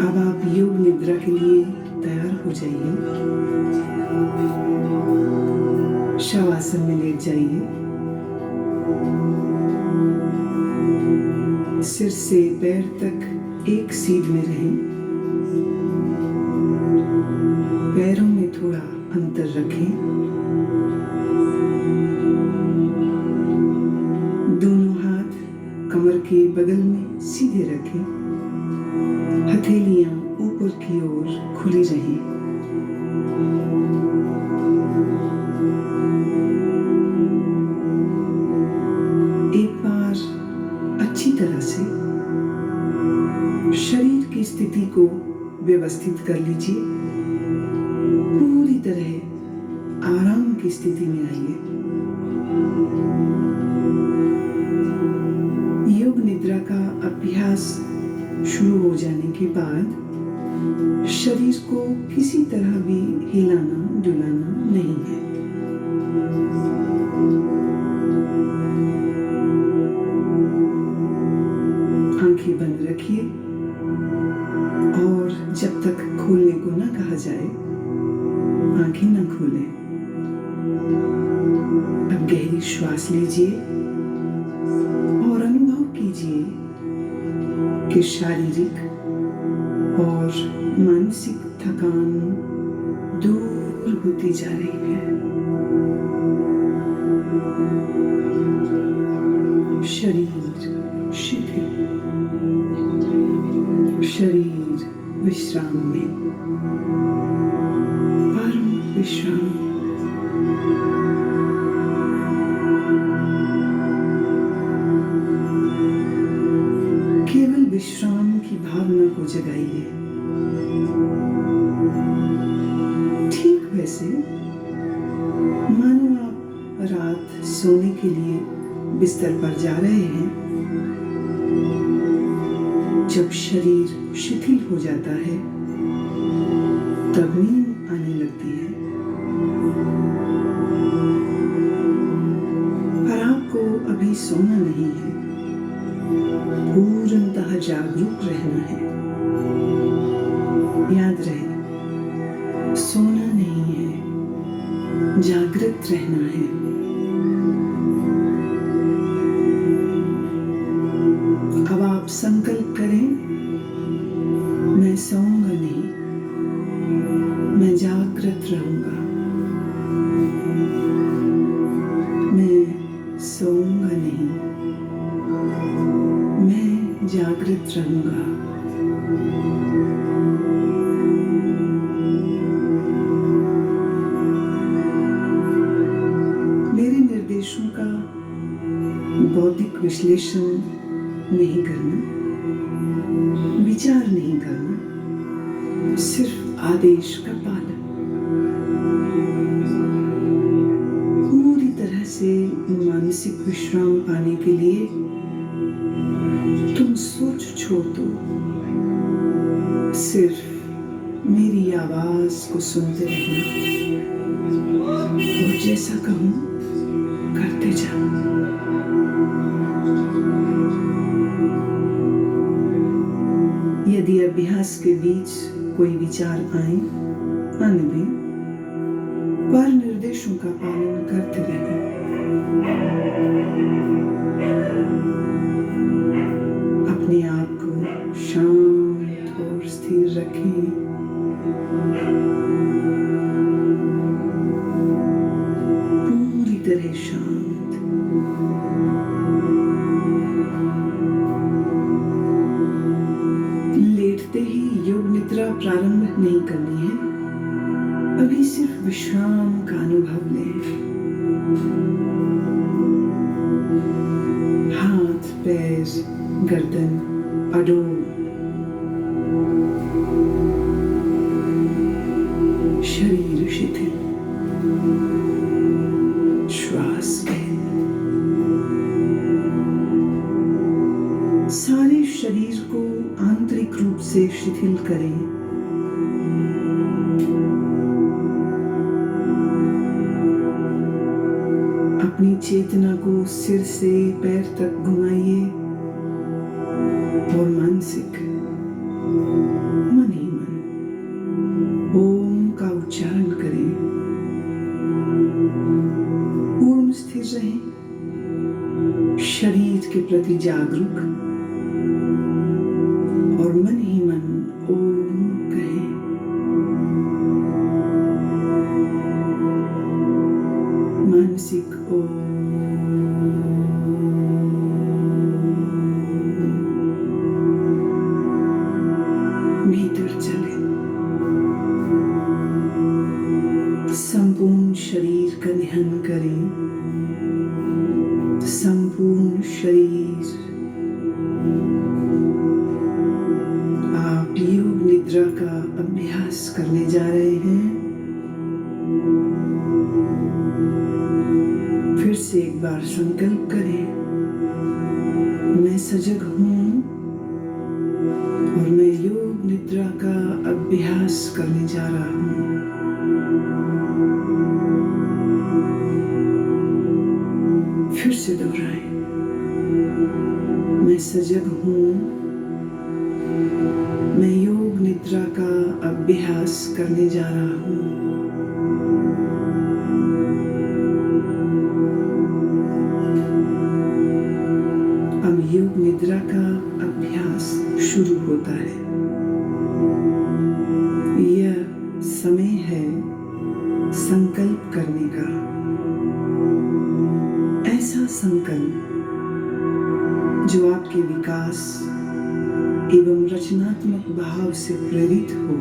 अब आप योग निद्रा के लिए तैयार हो जाइए। शवासन में लेट जाइए। सिर से पैर तक एक सीध में रहें। पैरों में थोड़ा अंतर रखें। दोनों हाथ कमर के बगल में सीधे रखें। हथेलियां ऊपर की ओर खुली रहें। एक बार अच्छी तरह से शरीर की स्थिति को व्यवस्थित कर लीजिए। पूरी तरह आराम की स्थिति में आइए। योग निद्रा का अभ्यास शुरू हो जाने के बाद शरीर को किसी तरह भी हिलाना डुलाना नहीं है। आंखें बंद रखिए और जब तक खोलने को ना कहा जाए आंखें ना खोलें। अब गहरी श्वास लीजिए और अनुभव कीजिए कि शारीरिक और मानसिक थकान दूर होती जा रही है। शरीर शिथिल, शरीर विश्राम में, परम विश्राम। केवल विश्राम की भावना को जगाइए। ठीक वैसे मानो आप रात सोने के लिए बिस्तर पर जा रहे हैं। जब शरीर शिथिल हो जाता है तब नींद आने लगती है। पर आपको अभी सोना नहीं है, पूर्णतः जागरूक रहना है। याद रहे, सोना नहीं है, जागृत रहना है। अब आप संकल्प करें, मैं सोऊंगा नहीं, मैं जागृत रहूंगा। मैं सोऊंगा नहीं, मैं जागृत रहूंगा। मेरे निर्देशों का बौद्धिक विश्लेषण नहीं करना, विचार नहीं करना, सिर्फ आदेश का पालन। पूरी तरह से मानसिक विश्राम पाने के लिए तुम सोच छोड़ दो। सिर्फ मेरी आवाज को सुनते रहना और जैसा कहूं करते जाओ। यदि अभ्यास के बीच कोई विचार आए, आने दें, पर निर्देशों का पालन करते रहें। अपने आप को शांत और स्थिर रखें। पूरी तरह शांत। लेटते ही योग निद्रा प्रारंभ नहीं करनी है। अभी सिर्फ विश्राम का अनुभव लें। हाथ, पैर, गर्दन अडोल। शरीर शिथिल, श्वास बंद। सारे शरीर को आंतरिक रूप से शिथिल करें। अपनी चेतना को सिर से पैर तक घुमाइए। और मानसिक मन ही मन ओम का उच्चारण करें। पूर्ण स्थिर रहें, शरीर के प्रति जागरूक और मन ही मन ओम कहें। मानसिक ओम, भीतर चले, संपूर्ण शरीर का ध्यान करें। संपूर्ण शरीर, आप योग निद्रा का अभ्यास करने जा रहे हैं। फिर से एक बार संकल्प करें, मैं सजग हूँ और मैं योग निद्रा का अभ्यास करने जा रहा हूँ। फिर से दोहराएं, मैं सजग हूँ, मैं योग निद्रा का अभ्यास करने जा रहा हूँ। अब योग निद्रा का अभ्यास शुरू होता है। यह समय है संकल्प करने का। ऐसा संकल्प जो आपके विकास एवं रचनात्मक भाव से प्रेरित हो।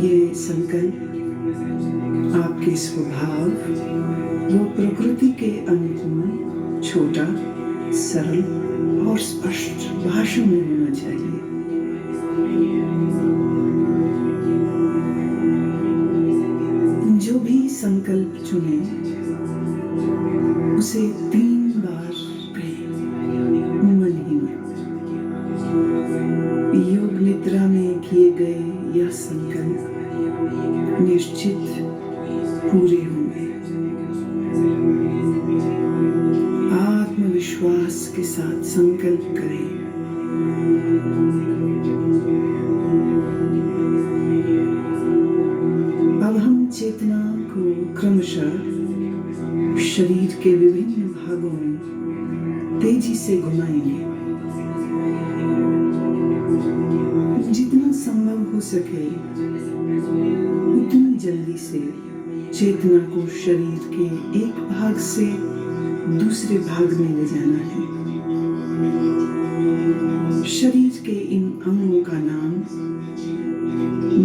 ये संकल्प आपके स्वभाव व प्रकृति के अनुकूल, छोटा, सरल और स्पष्ट भाषा में होना चाहिए। जो भी संकल्प चुने उसे 3 बार कहें, मन ही मन। योग निद्रा में किए गए यह संकल्प निश्चित पूरे होंगे। आत्मविश्वास के साथ संकल्प करें। अब हम चेतना को क्रमशः शरीर के विभिन्न भागों में तेजी से घुमाएंगे। जितना संभव हो सके उतनी जल्दी से चेतना को शरीर के एक भाग से दूसरे भाग में ले जाना है। शरीर के इन अंगों का नाम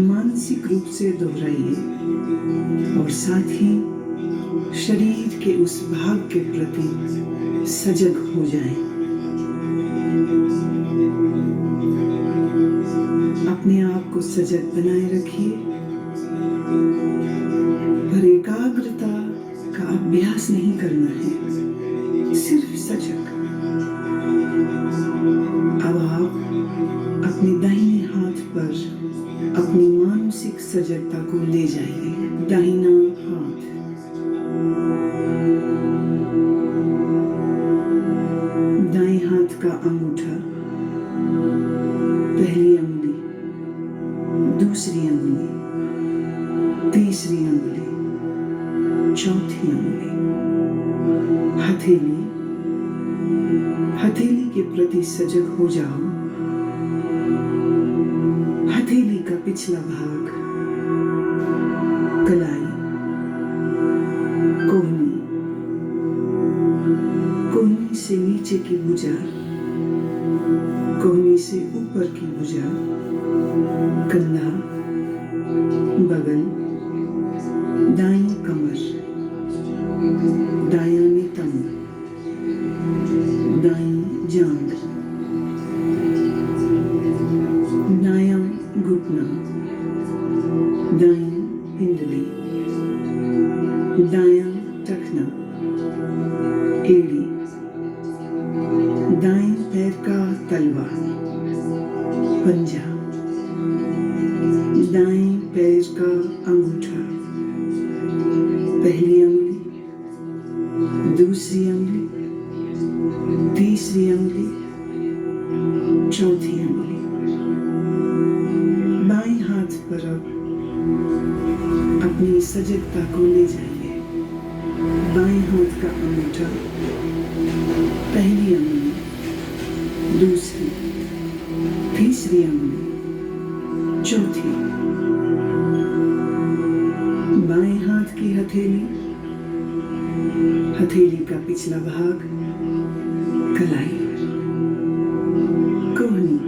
मानसिक रूप से दोहराइए और साथ ही शरीर के उस भाग के प्रति सजग हो जाएं। अपने आप को सजग बनाए रखिए, पर एकाग्रता का अभ्यास नहीं करना है, सिर्फ सजग। अब आप अपने दाहिने हाथ पर अपनी मानसिक सजगता को ले जाइए। दाहिना हाथ, दाएं हाथ का अंगूठा, पहली अंगुली, दूसरी अंगुली, तीसरी अंगुली, चौथी अंगुली, हथेली। हथेली के प्रति सजग हो जाओ। हथेली का पिछला भाग, कलाई, कोहनी, कोहनी से नीचे की भुजा, कोहनी से ऊपर की भुजा, कंधा, बगल, दाईं कमर, दायां नितंब, दाईं जांघ, दायां घुटना, दाईं पिंडली, दायां टखना, एड़ी, दाएं पैर का तलवा, पंजा, दाएं पैर का अंगूठा, पहली अंगुली, दूसरी अंगुली, तीसरी अंगुली, अंगुली, चौथी अंगुली। बाएं हाथ पर अब अपनी सजगता को ले जाइए। बाएं हाथ का अंगूठा पहली अंगुली, दूसरी, तीसरी अंगुली, चौथी। बाएं हाथ की हथेली, हथेली का पिछला भाग, कलाई, कोहनी,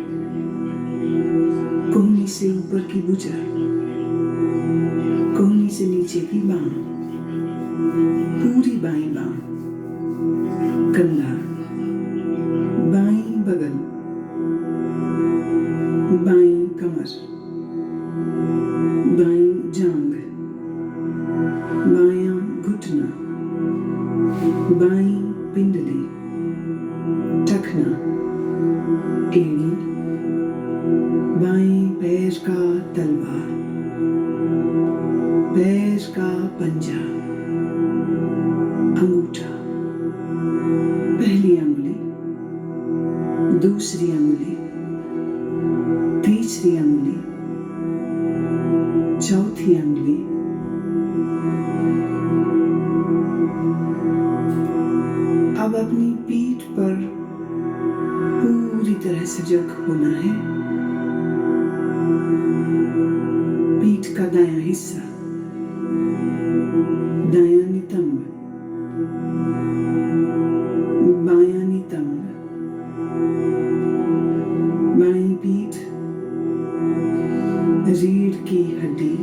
कोहनी से ऊपर की भुजा, कोहनी से नीचे की बांह, पूरी बाईं बांह, कंधा, बाईं बगल, बाईं कमर, बाईं जांघ, बायां घुटना, बाईं पिंडली, टखना, एड़ी, बाएं पैर का तलवा, पैर का पंजा, अंगूठा, पहली अंगुली, दूसरी अंगुली, तीसरी अंगुली, चौथी अंगुली। अब अपनी पीठ पर पूरी तरह से सजग होना है। पीठ का दायां हिस्सा, दायां नितंब, बायां नितंब, बाईं पीठ, रीढ़ की हड्डी,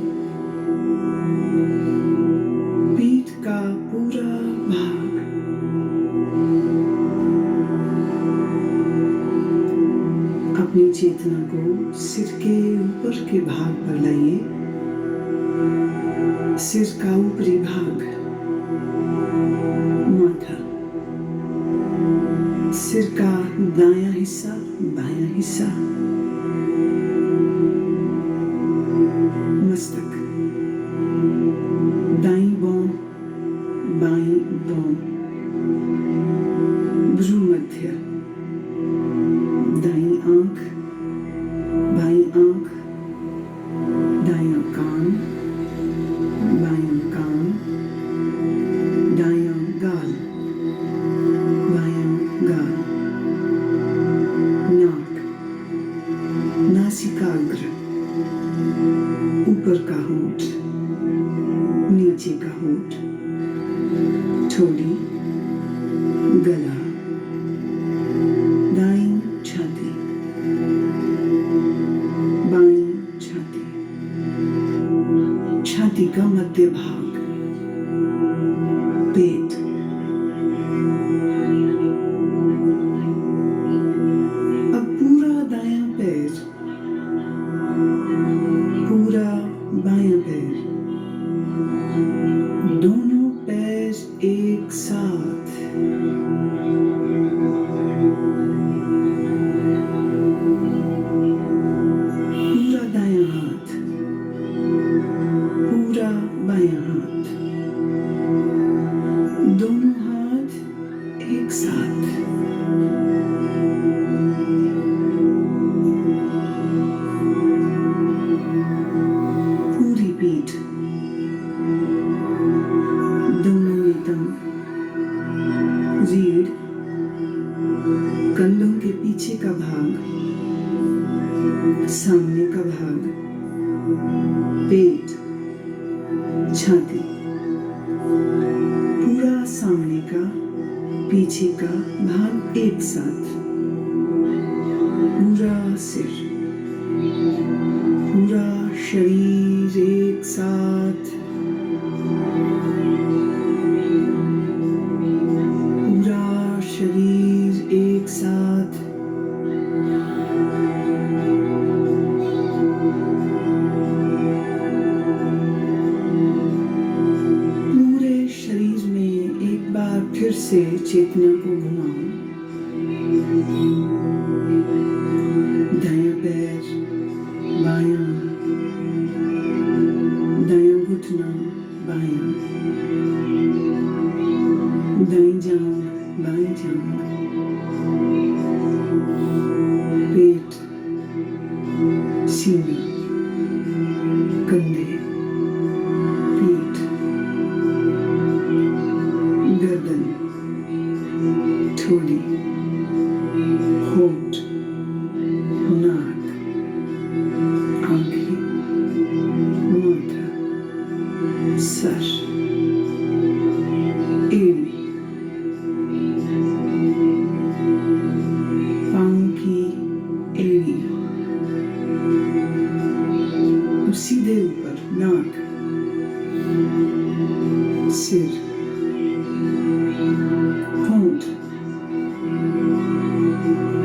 पीठ का पूरा भाग, अपनी चेतना को सिर के ऊपर के भाग पर लाइए। सिर का ऊपरी भाग, माथा, सिर का दायां हिस्सा, बायां हिस्सा, मस्तक, दाईं भौं, बाईं भौं, भ्रूमध्य, दाईं आंख, बाईं आंख, दायां कान, बायां कान, दायां गाल, बायां गाल, नाक, नासिकाग्र, ऊपर का होंठ, नीचे का होंठ, ठोड़ी, गला, दाईं छाती, बाईं छाती, छाती का मध्य भाग, पेट, अब पूरा दायां पैर, पूरा बायां पैर, दोनों पैर एक साथ, पूरा दायां हाथ, पूरा बायां हाथ, दोनों हाथ एक साथ, पूरी पीठ, दोनों नितंब, रीढ़, कंधों के पीछे का भाग, सामने का भाग, पेट, छाती, पूरा सामने का, पीछे का भाग एक साथ, पूरा सिर, पूरा शरीर एक साथ, पूरा शरीर एक साथ, पूरे शरीर में एक बार फिर से चेतना को घुमाओ। दायां पैर, बायां, दायां घुटना, बायां, दाईं जांघ, बाईं जांघ,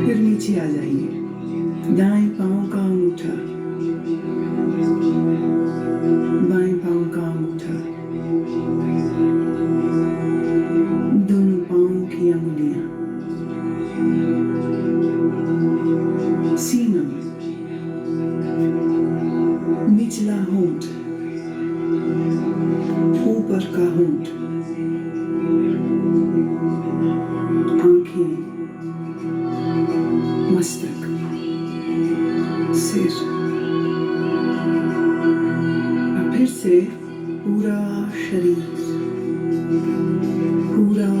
फिर नीचे आ जाइए। दाएं पांव का अंगूठा, बाएं पांव का अंगूठा, दोनों पांव की अंगुलियां, सीना, निचला होंठ, ऊपर का होंठ, आंखें, मस्तक, सिर। और फिर से पूरा शरीर, पूरा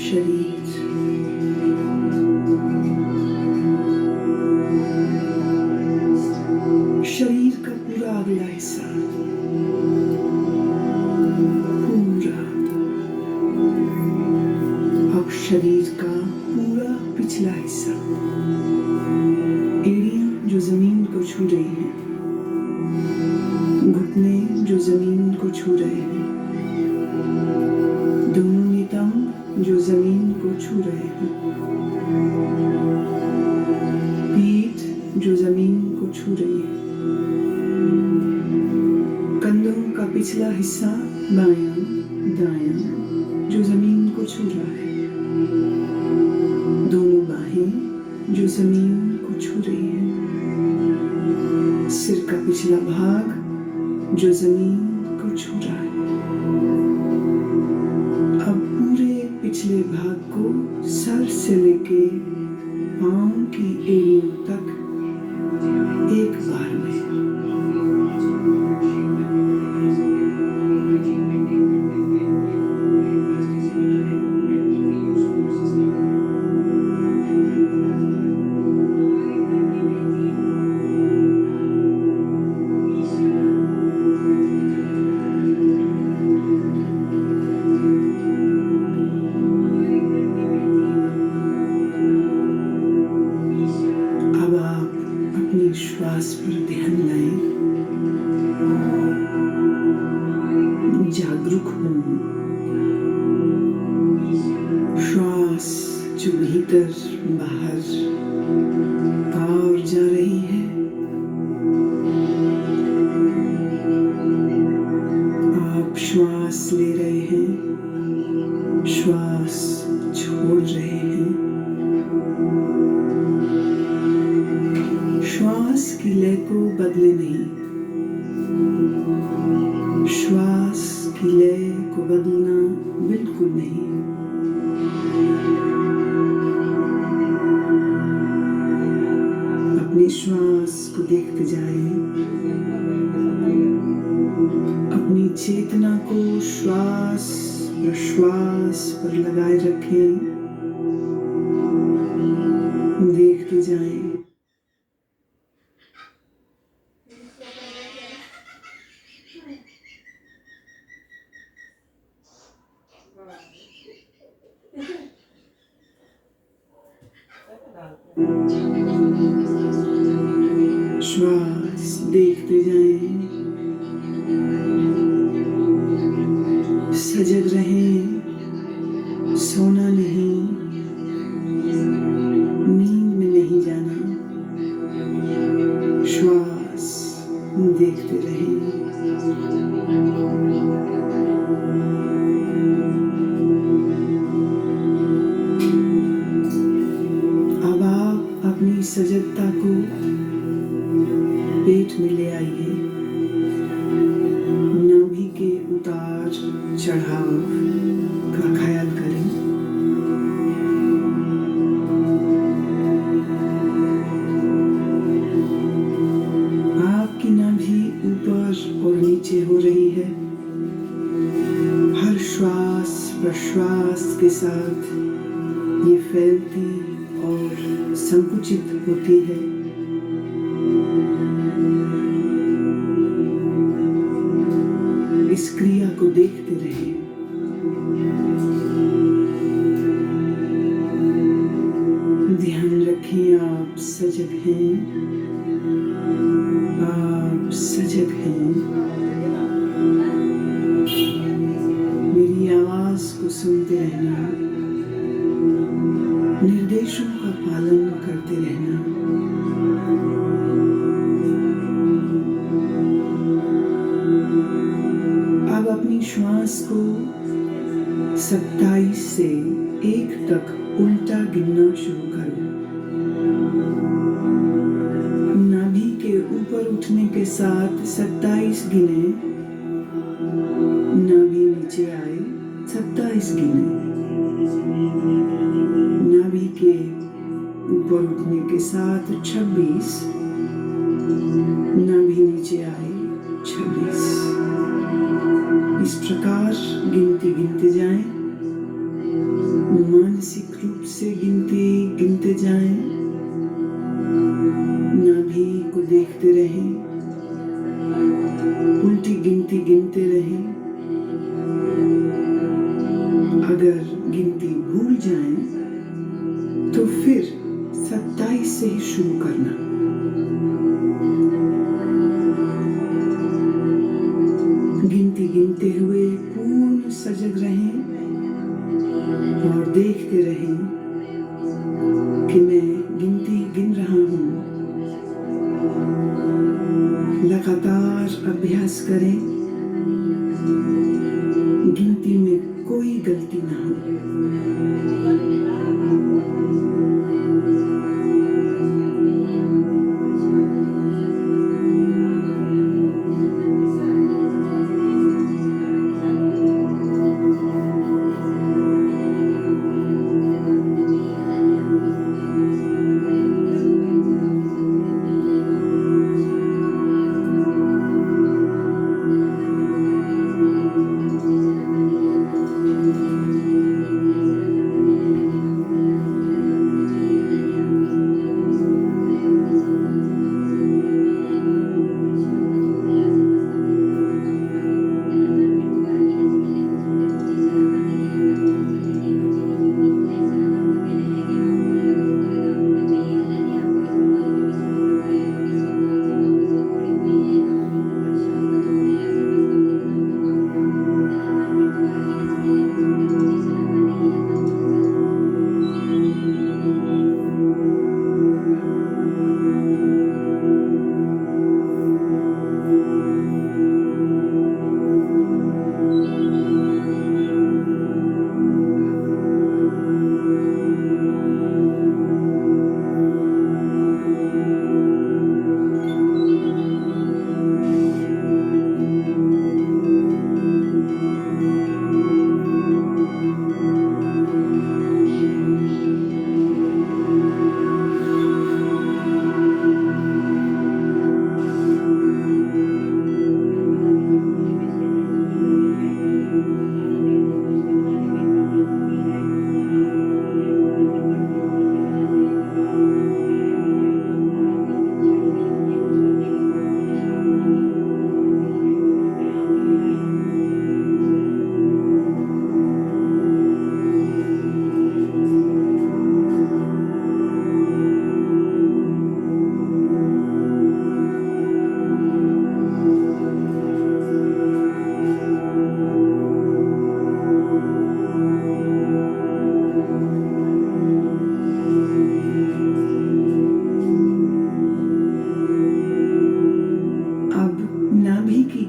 शरीर। शरीर का पूरा अगला हिस्सा, पूरा। अब शरीर का पूरा पिछला हिस्सा, एड़ियां जो जमीन को छू रही हैं, घुटने जो जमीन को छू रहे हैं, दोनों नितंब जो जमीन को छू रहे हैं, पीठ जो जमीन को छू रही है, कंधों का पिछला हिस्सा बायां दायां जो जमीन को छू रहा है, दोनों बाहें जो जमीन को छू रही है, सिर का पिछला भाग जो जमीन को छू रहा है। अब पूरे पिछले भाग को सर से लेके पांव की एड़ियों तक एक बार में। श्वास पर ध्यान लाएं, जागरूक हों। श्वास जो भीतर बाहर और जा रही है, आप श्वास ले रहे हैं, श्वास छोड़ रहे हैं। श्वास की लय को बदले नहीं, श्वास की लय को बदलना बिल्कुल नहीं। अपनी श्वास को देखते जाएं, अपनी चेतना को श्वास प्रश्वास पर लगाए रखें, देखते जाएं। श्वास देखते जाएं, सजग रहें, सोना नहीं, नींद में नहीं जाना, श्वास देखते रहें। अब आप अपनी सजगता को पेट में ले आइए, नाभि के उतार चढ़ाव का ख्याल करें। आपकी नाभि ऊपर और नीचे हो रही है, हर श्वास प्रश्वास के साथ ये फैलती और संकुचित होती है। इस क्रिया को देखते रहें। ध्यान रखें, आप सजग हैं, आप सजग हैं। मेरी आवाज को सुनते रहना, निर्देशों का पालन करते 27 गिने, नाभि नीचे आए, 27 गिने, नाभि के ऊपर उठने के साथ 26, नाभि नीचे आए, 26। इस प्रकार गिनते जाएं, मानसिक रूप से गिनते जाएं, नाभि को देखते रहें, उल्टी गिनती गिनते रहें। अगर गिनती भूल जाएं तो फिर 27 से ही शुरू करना। गिनते हुए पूर्ण सजग रहें और देखते रहें कि मैं गिनती गिन रहा हूँ। लगातार अभ्यास करें, गिनती में कोई गलती ना हो।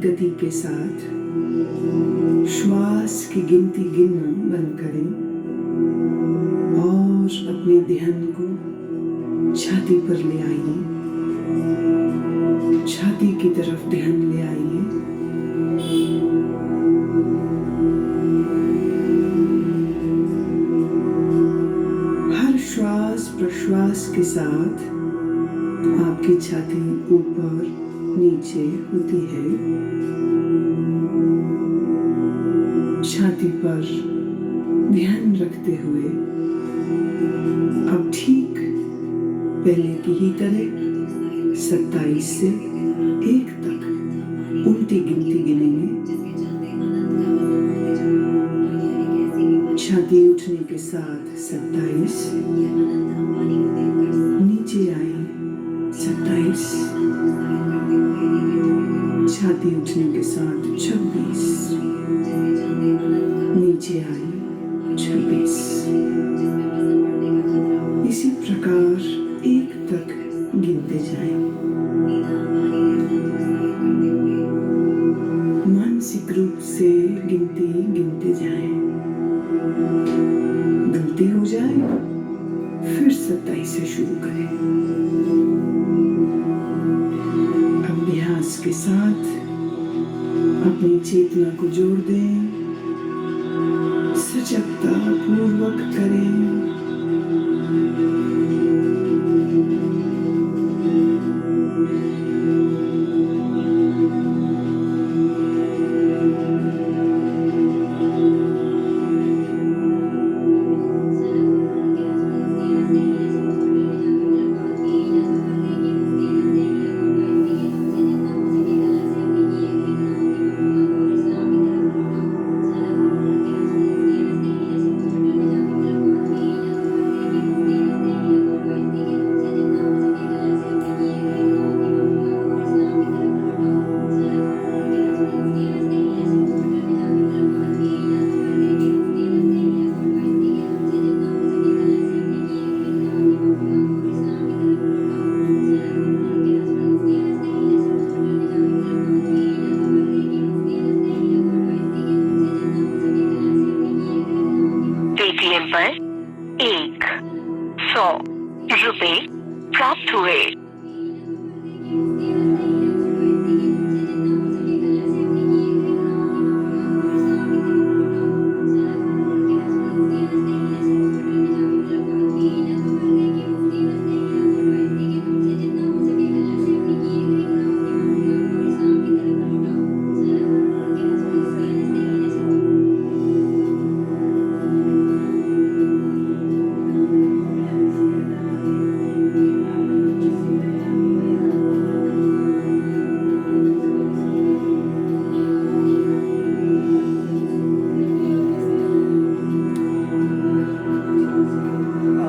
गति के साथ श्वास की गिनती गिनना बंद करें और अपने ध्यान को छाती पर ले आइए। छाती की तरफ ध्यान ले आइए। हर श्वास प्रश्वास के साथ आपकी छाती ऊपर नीचे होती है। छाती पर ध्यान रखते हुए अब ठीक पहले की ही तरह 27 से 1 तक उल्टी गिनती गिनेंगे। छाती उठने के साथ 27, नीचे आई 27, छाती उठने के साथ 26, नीचे आई 26। इसी प्रकार 1 तक गिनते जाएं। मानसिक रूप से गिनती गिनते जाएं। गलती हो जाए फिर 27 से शुरू करें। अभ्यास के साथ चेतना को जोड़ दें, सजगता पूर्वक करें। पेटीएम पर 100 रुपए प्राप्त हुए।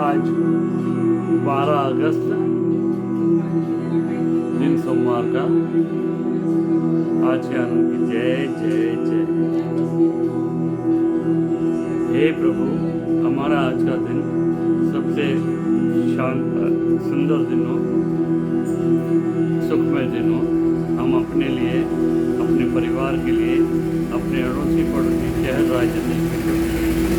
आज 12 अगस्त दिन सोमवार का। आज के आनंद की जय जय जय। हे प्रभु, हमारा आज का दिन सबसे शांत सुंदर दिन हो, सुखमय दिन हो। हम अपने लिए, अपने परिवार के लिए, अपने अड़ोसी पड़ोसी, शहर, राज्य, देश के